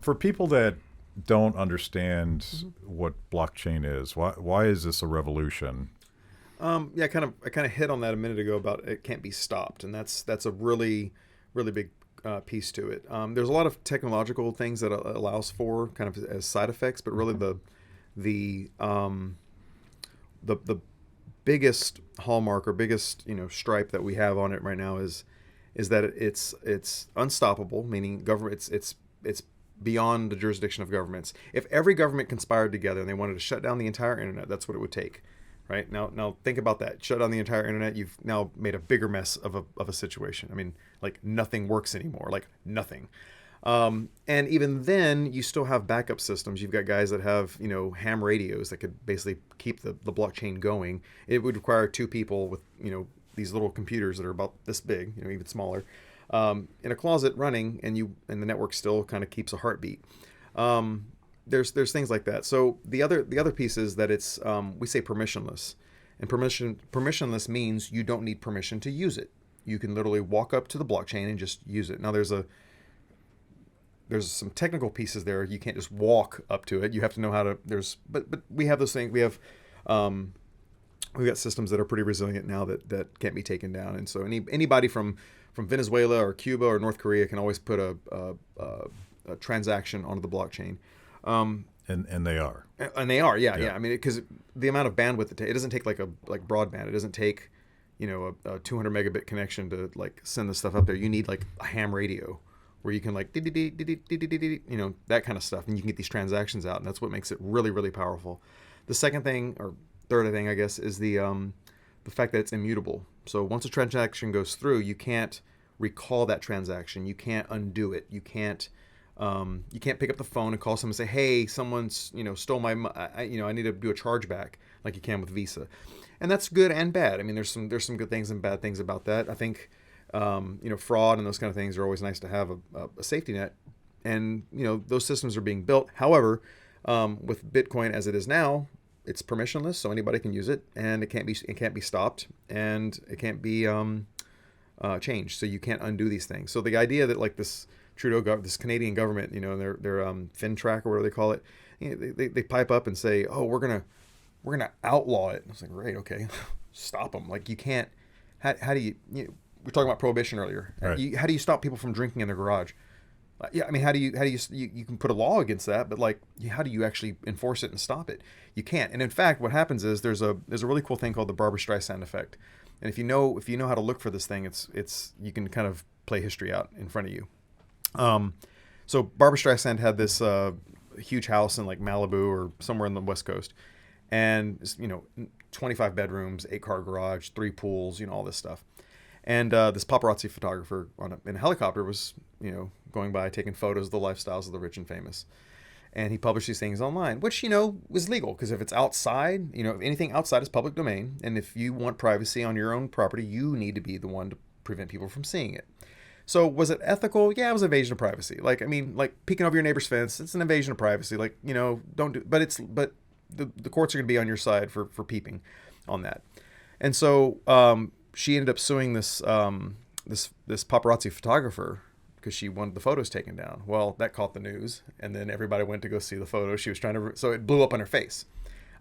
For people that don't understand what blockchain is, why is this a revolution? Yeah, I kind of hit on that a minute ago about it can't be stopped, and that's a really big piece to it. There's a lot of technological things that it allows for kind of as side effects, but really the biggest hallmark or biggest stripe that we have on it right now is that it's unstoppable, meaning government it's beyond the jurisdiction of governments. If every government conspired together and they wanted to shut down the entire internet, that's what it would take. Right now, think about that. Shut down the entire internet. You've now made a bigger mess of a situation. I mean, like nothing works anymore. Like nothing. And even then, you still have backup systems. You've got guys that have ham radios that could basically keep the blockchain going. It would require two people with these little computers that are about this big, even smaller, in a closet running, and the network still kind of keeps a heartbeat. There's things like that. So the other piece is that it's we say permissionless, and permissionless means you don't need permission to use it. You can literally walk up to the blockchain and just use it. Now there's some technical pieces there. You can't just walk up to it. You have to know how to. But we have those things. We've got systems that are pretty resilient now that can't be taken down. And so anybody from Venezuela or Cuba or North Korea can always put a transaction onto the blockchain. And they are. And they are, yeah. I mean, because the amount of bandwidth it doesn't take like broadband. It doesn't take a 200 megabit connection to like send the stuff up there. You need like a ham radio where you can like that kind of stuff, and you can get these transactions out, and that's what makes it really, really powerful. The second thing, or third thing, I guess, is the fact that it's immutable. So once a transaction goes through, you can't recall that transaction. You can't undo it. You can't pick up the phone and call someone and say, "Hey, someone's stole my I need to do a chargeback," like you can with Visa, and that's good and bad. I mean, there's some good things and bad things about that. I think fraud and those kind of things are always nice to have a safety net, and those systems are being built. However, with Bitcoin as it is now, it's permissionless, so anybody can use it, and it can't be stopped, and it can't be changed. So you can't undo these things. So the idea that like this this Canadian government, their FinTrack or whatever they call it, they pipe up and say, "Oh, we're gonna outlaw it." I was like, "Great, okay, stop them." Like you can't. How do you? We were talking about prohibition earlier. Right. How do you stop people from drinking in their garage? Yeah, I mean, how do you can put a law against that, but like, how do you actually enforce it and stop it? You can't. And in fact, what happens is there's a really cool thing called the Barbra Streisand effect. And if you know how to look for this thing, it's you can kind of play history out in front of you. So Barbra Streisand had this huge house in like Malibu or somewhere in the West Coast, and 25 bedrooms, 8-car garage, 3 pools, all this stuff. And this paparazzi photographer in a helicopter was going by taking photos of the lifestyles of the rich and famous, and he published these things online, which was legal, because if it's outside, anything outside is public domain, and if you want privacy on your own property, you need to be the one to prevent people from seeing it. So was it ethical? Yeah, it was invasion of privacy. Like, I mean, like peeking over your neighbor's fence, it's an invasion of privacy. Like, don't do, but the courts are going to be on your side for peeping on that. And so she ended up suing this paparazzi photographer because she wanted the photos taken down. Well, that caught the news, and then everybody went to go see the photos. She was so it blew up on her face.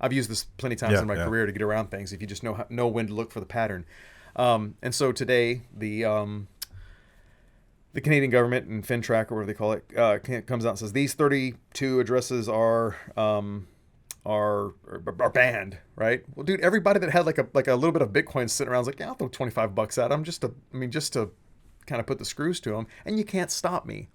I've used this plenty of times in my career to get around things if you just know when to look for the pattern. And so today the Canadian government and FinTrack, or whatever they call it, comes out and says these 32 addresses are banned, right? Well, dude, everybody that had like a little bit of Bitcoin sitting around was like, yeah, I'll throw $25 at them just to kind of put the screws to them, and you can't stop me.